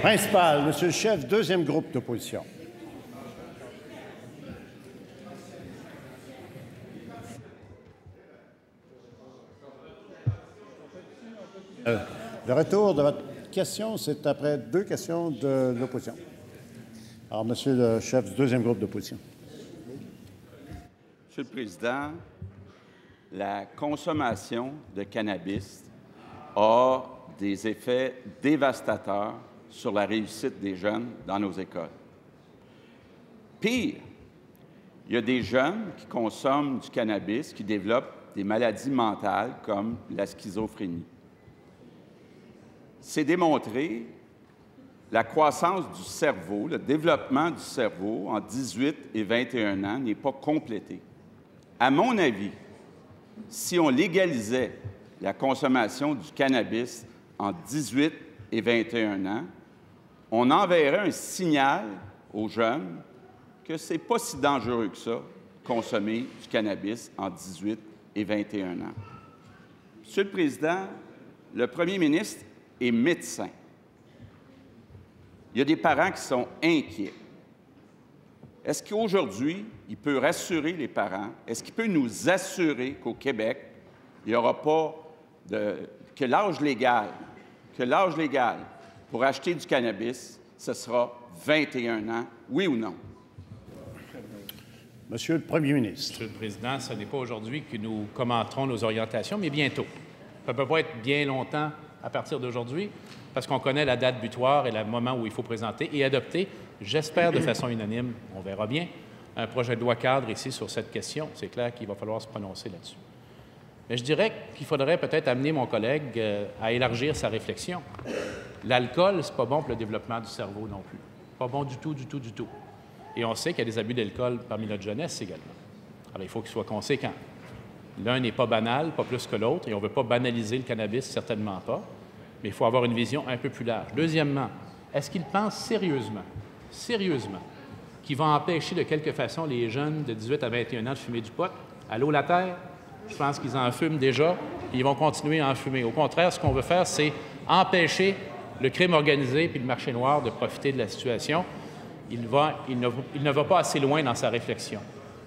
Principal, Monsieur le chef, deuxième groupe d'opposition. Le retour de votre question, c'est après deux questions de l'opposition. Alors, Monsieur le chef du deuxième groupe d'opposition. Monsieur le Président, la consommation de cannabis a des effets dévastateurs sur la réussite des jeunes dans nos écoles. Pire, il y a des jeunes qui consomment du cannabis qui développent des maladies mentales comme la schizophrénie. C'est démontré, la croissance du cerveau, le développement du cerveau en 18 et 21 ans n'est pas complété. À mon avis, si on légalisait la consommation du cannabis en 18 et 21 ans, on enverrait un signal aux jeunes que ce n'est pas si dangereux que ça, consommer du cannabis en 18 et 21 ans. Monsieur le Président, le premier ministre est médecin. Il y a des parents qui sont inquiets. Est-ce qu'aujourd'hui, il peut rassurer les parents? Est-ce qu'il peut nous assurer qu'au Québec, il n'y aura pas que l'âge légal pour acheter du cannabis, ce sera 21 ans, oui ou non? Monsieur le Premier ministre. Monsieur le Président, ce n'est pas aujourd'hui que nous commenterons nos orientations, mais bientôt. Ça ne peut pas être bien longtemps à partir d'aujourd'hui, parce qu'on connaît la date butoir et le moment où il faut présenter et adopter, j'espère de façon unanime, on verra bien, un projet de loi cadre ici sur cette question. C'est clair qu'il va falloir se prononcer là-dessus. Mais je dirais qu'il faudrait peut-être amener mon collègue à élargir sa réflexion. L'alcool, c'est pas bon pour le développement du cerveau non plus. Pas bon du tout, du tout, du tout. Et on sait qu'il y a des abus d'alcool parmi notre jeunesse également. Alors, il faut qu'il soit conséquent. L'un n'est pas banal, pas plus que l'autre, et on ne veut pas banaliser le cannabis, certainement pas, mais il faut avoir une vision un peu plus large. Deuxièmement, est-ce qu'il pense sérieusement, qu'il va empêcher de quelque façon les jeunes de 18 à 21 ans de fumer du pot? Allô, la terre? Je pense qu'ils en fument déjà, et ils vont continuer à en fumer. Au contraire, ce qu'on veut faire, c'est empêcher le crime organisé puis le marché noir de profiter de la situation. Il ne va pas assez loin dans sa réflexion.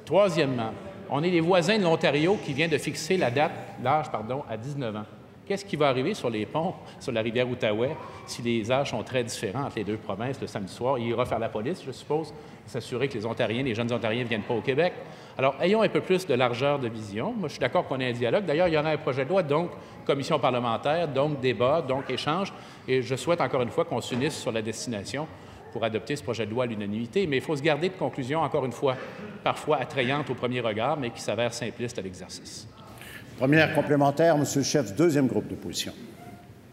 Troisièmement, on est les voisins de l'Ontario qui vient de fixer l'âge à 19 ans. Qu'est-ce qui va arriver sur les ponts, sur la rivière Outaouais, si les âges sont très différents entre les deux provinces le samedi soir? Il ira faire la police, je suppose, s'assurer que les jeunes Ontariens ne viennent pas au Québec. Alors, ayons un peu plus de largeur de vision. Moi, je suis d'accord qu'on ait un dialogue. D'ailleurs, il y aura un projet de loi, donc commission parlementaire, donc débat, donc échange. Et je souhaite encore une fois qu'on s'unisse sur la destination pour adopter ce projet de loi à l'unanimité. Mais il faut se garder de conclusions, encore une fois, parfois attrayantes au premier regard, mais qui s'avèrent simplistes à l'exercice. Première complémentaire, Monsieur le chef du deuxième groupe d'opposition.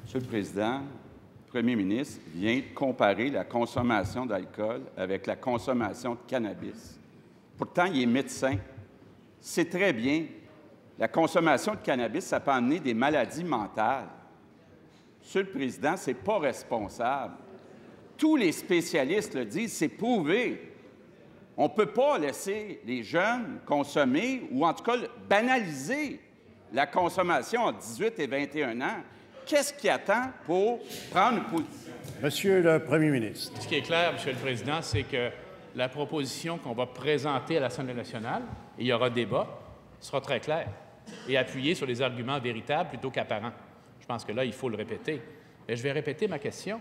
Monsieur le Président, le Premier ministre vient de comparer la consommation d'alcool avec la consommation de cannabis. Pourtant, il est médecin. C'est très bien. La consommation de cannabis, ça peut amener des maladies mentales. Monsieur le Président, ce n'est pas responsable. Tous les spécialistes le disent, c'est prouvé. On ne peut pas laisser les jeunes consommer ou en tout cas banaliser la consommation en 18 et 21 ans. Qu'est-ce qui attend pour prendre une position? Monsieur le Premier ministre. Ce qui est clair, Monsieur le Président, c'est que la proposition qu'on va présenter à l'Assemblée nationale, et il y aura débat, sera très claire et appuyée sur des arguments véritables plutôt qu'apparents. Je pense que là, il faut le répéter. Mais je vais répéter ma question.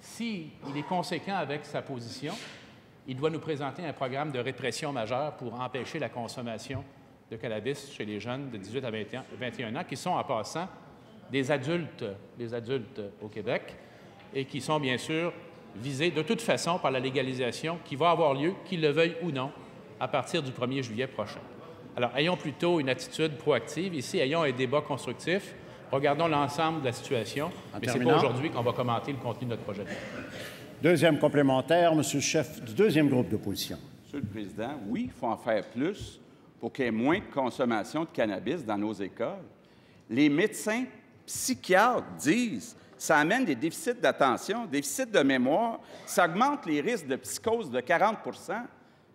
S'il est conséquent avec sa position, il doit nous présenter un programme de répression majeure pour empêcher la consommation de cannabis chez les jeunes de 18 à 21 ans, qui sont, en passant, des adultes au Québec et qui sont, bien sûr, visés de toute façon par la légalisation qui va avoir lieu, qu'ils le veuillent ou non, à partir du 1er juillet prochain. Alors, ayons plutôt une attitude proactive ici, ayons un débat constructif, regardons l'ensemble de la situation, mais ce n'est pas aujourd'hui qu'on va commenter le contenu de notre projet de loi. Deuxième complémentaire, Monsieur le chef du deuxième groupe d'opposition. Monsieur le Président, oui, il faut en faire plus pour qu'il y ait moins de consommation de cannabis dans nos écoles. Les médecins psychiatres disent que ça amène des déficits d'attention, déficits de mémoire, ça augmente les risques de psychose de 40 Ce n'est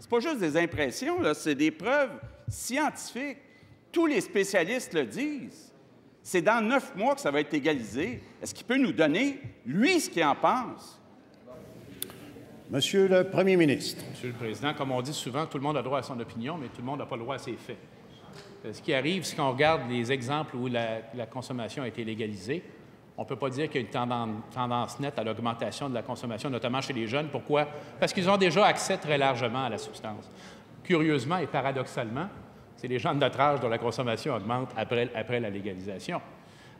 pas juste des impressions, c'est des preuves scientifiques. Tous les spécialistes le disent. C'est dans 9 mois que ça va être égalisé. Est-ce qu'il peut nous donner, lui, ce qu'il en pense? Monsieur le Premier ministre. Monsieur le Président, comme on dit souvent, tout le monde a droit à son opinion, mais tout le monde n'a pas le droit à ses faits. Ce qui arrive, c'est qu'on regarde les exemples où la consommation a été légalisée, on ne peut pas dire qu'il y a une tendance nette à l'augmentation de la consommation, notamment chez les jeunes. Pourquoi? Parce qu'ils ont déjà accès très largement à la substance. Curieusement et paradoxalement, c'est les gens de notre âge dont la consommation augmente après la légalisation.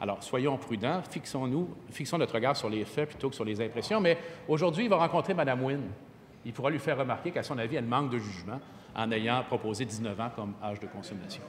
Alors, soyons prudents, fixons notre regard sur les faits plutôt que sur les impressions. Mais aujourd'hui, il va rencontrer Mme Wynne. Il pourra lui faire remarquer qu'à son avis, elle manque de jugement en ayant proposé 19 ans comme âge de consommation.